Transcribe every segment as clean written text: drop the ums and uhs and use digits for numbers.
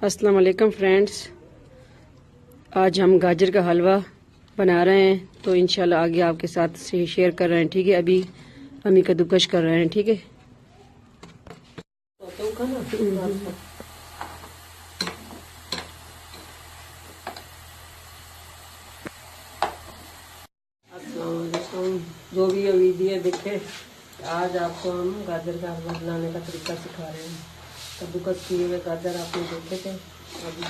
अस्सलाम वालेकुम फ्रेंड्स, आज हम गाजर का हलवा बना रहे हैं तो इंशाल्लाह आगे आपके साथ शेयर कर रहे हैं। ठीक है, अभी अम्मी कद्दूकश कर रहे हैं। ठीक है, अस्सलाम वालेकुम। जो भी ये वीडियो देखे, आज आपको हम गाजर का हलवा बनाने का तरीका सिखा रहे हैं। कद्दूकस किए हुए गाजर आपने देखे थे। अभी ये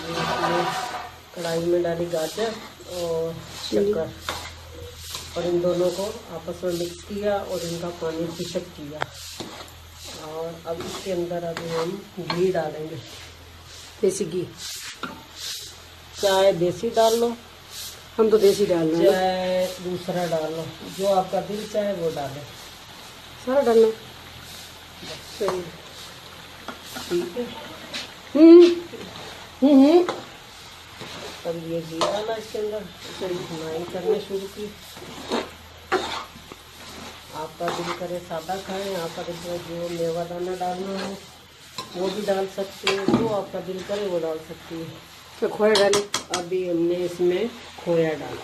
कढ़ाई में डाली गाजर और शक्कर और इन दोनों को आपस में मिक्स किया और इनका पानी फिशक किया। और अब इसके अंदर अभी हम घी डालेंगे, देसी घी। चाहे देसी डाल लो, हम तो देसी डाल रहे हैं, चाहे दूसरा डाल लो, जो आपका दिल चाहे वो डाले। सारा डालना सही, ठीक है। अब ये घी डाला इसके अंदर, इसे भुनाई करने शुरू की। आपका दिल करे सादा खाएं, आपका दिल करे जो मेवा दाना डालना हो वो भी डाल सकते हैं, जो आपका दिल करे वो डाल सकती है। तो खोया डाले, अभी हमने इसमें खोया डाला।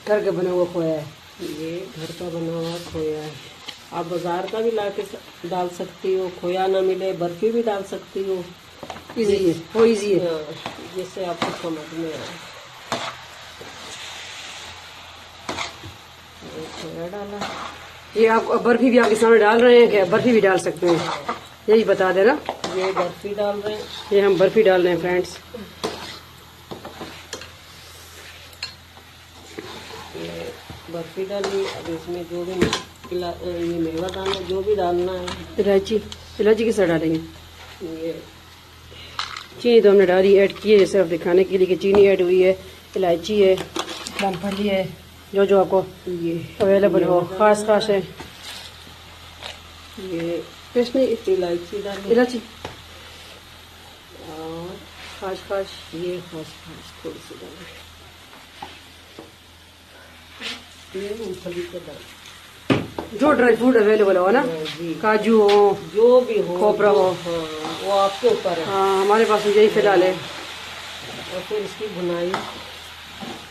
घर का बना हुआ खोया है, ये घर का बना हुआ खोया है। आप बाजार का भी ला के डाल सकती हो, खोया ना मिले बर्फी भी डाल सकती हो। इजी है, वो इजी है, जैसे आपको समझ में आए। खोया डाला, ये आप बर्फी भी आपके सामने डाल रहे हैं क्या? बर्फी भी डाल सकते हैं, यही बता देना। ये बर्फी डाल रहे हैं, ये हम बर्फी डाल रहे हैं फ्रेंड्स। ये बर्फी डाली। अब इसमें जो भी ये मेवा दाना जो भी डालना है, इलायची, इलायची किस तरह डालेंगे? ये चीनी तो हमने डाली, ऐड की है सिर्फ दिखाने के लिए कि चीनी ऐड हुई है, इलायची है, मूंगफली है, जो जो आपको ये अवेलेबल हो। खास खास है ये पेस्ट नहीं, इलायची डाली, इलायची और खास खास, ये खास खास थोड़ी सी डाली, ये मूंगफली का डाल। जो ड्राई फ्रूट अवेलेबल हो ना, काजू हो, जो भी हो, खोपरा हो, हाँ, वो आपके ऊपर है। हाँ, हमारे पास यही फिलहाल है। और फिर इसकी भुनाई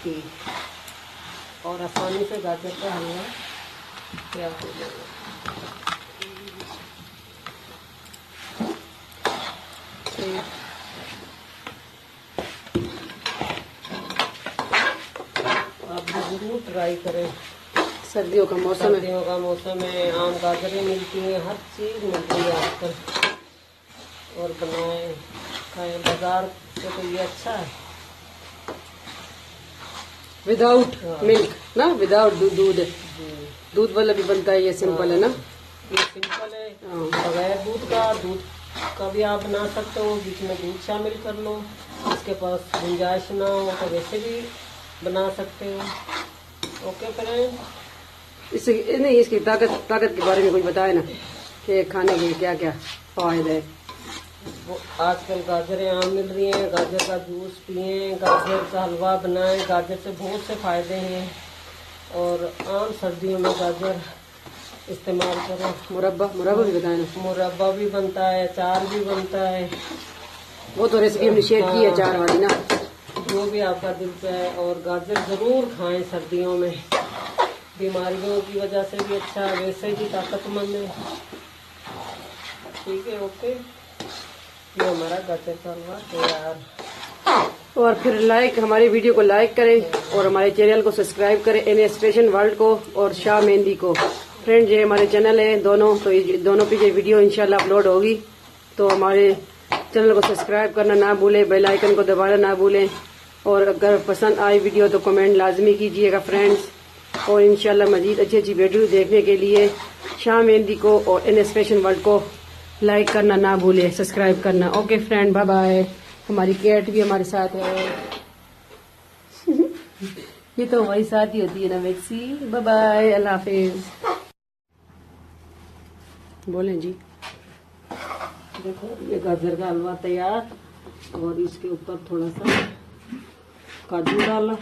की और आसानी से गाजर का हलवा तैयार हो जाएगा। आप भी जरूर ट्राई करें। सर्दियों का मौसम है, सर्दियों का मौसम है, आम गाजरें मिलती हैं, हर चीज़ मिलती है आजकल। और बनाए खाएं, बाजार से तो ये अच्छा है। विदाउट मिल्क ना, विदाउट दूध वाला भी बनता है, ये सिंपल है ना, ये सिंपल है। बगैर दूध का भी आप बना सकते हो, बीच में दूध शामिल कर लो। इसके पास गुंजाइश ना हो तो वैसे भी बना सकते हो। ओके फ्रेंड, इससे नहीं, इसकी ताकत के बारे में कुछ बताए ना कि खाने के क्या क्या फायदे है। वो आजकल गाजरें आम मिल रही हैं, गाजर का जूस पिएं, गाजर का हलवा बनाएं, गाजर से बहुत से फायदे हैं। और आम सर्दियों में गाजर इस्तेमाल करो। मुरब्बा भी बताए ना, मुरब्बा भी बनता है, अचार भी बनता है, वो तो रेसिपी हमने शेयर की है, अचार वाली ना। जो भी आपका दिल चाहे, और गाजर जरूर खाएं सर्दियों में, बीमारियों की वजह से भी अच्छा, वैसे भी ताकतमंद है। ठीक है, ओके, ये हमारा गाजर का हलवा तैयार। और फिर हमारी वीडियो को लाइक करें और हमारे चैनल को सब्सक्राइब करें, NS फैशन वर्ल्ड को और शाह मेहंदी को। फ्रेंड, ये हमारे चैनल है दोनों, तो ये दोनों पे ये वीडियो इंशाल्लाह अपलोड होगी, तो हमारे चैनल को सब्सक्राइब करना ना भूलें, बेल आइकन को दबाना ना भूलें। और अगर पसंद आई वीडियो तो कमेंट लाजमी कीजिएगा फ्रेंड्स। और इंशाल्लाह मजीद अच्छी अच्छी वीडियो देखने के लिए शाह मेहंदी को और NS फैशन वर्ल्ड को लाइक करना ना भूले, सब्सक्राइब करना। Okay friend, bye bye. हमारी कैट भी हमारे साथ है। ये तो हमारी साथ ही होती है ना मैक्सी। बाय बाय, अल्लाह हाफिज। बोलें जी। देखो, ये गाजर का हलवा तैयार, और इसके ऊपर थोड़ा सा काजू डाला,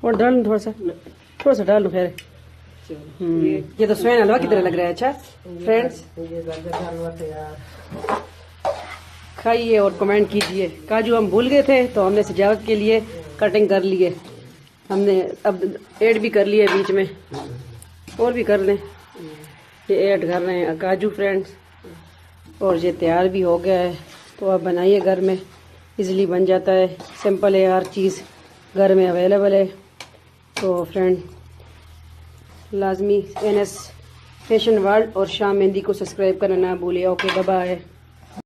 और डाल थोड़ा सा डाल लो, खैर ये तो सोया हलवा की तरह लग रहा है। अच्छा फ्रेंड्स, ये गाजर का हलवा तैयार। खाइए और कमेंट कीजिए। काजू हम भूल गए थे तो हमने सजावट के लिए कटिंग कर लिए, हमने अब ऐड भी कर लिए बीच में, और भी कर लें। ये ऐड कर रहे हैं काजू फ्रेंड्स, और ये तैयार भी हो गया है। तो आप बनाइए, घर में इजीली बन जाता है, सिंपल है, हर चीज़ घर में अवेलेबल है। तो फ्रेंड लाजमी NS फैशन वर्ल्ड और शाम मेहंदी को सब्सक्राइब करना ना भूलिए। Okay, bye bye.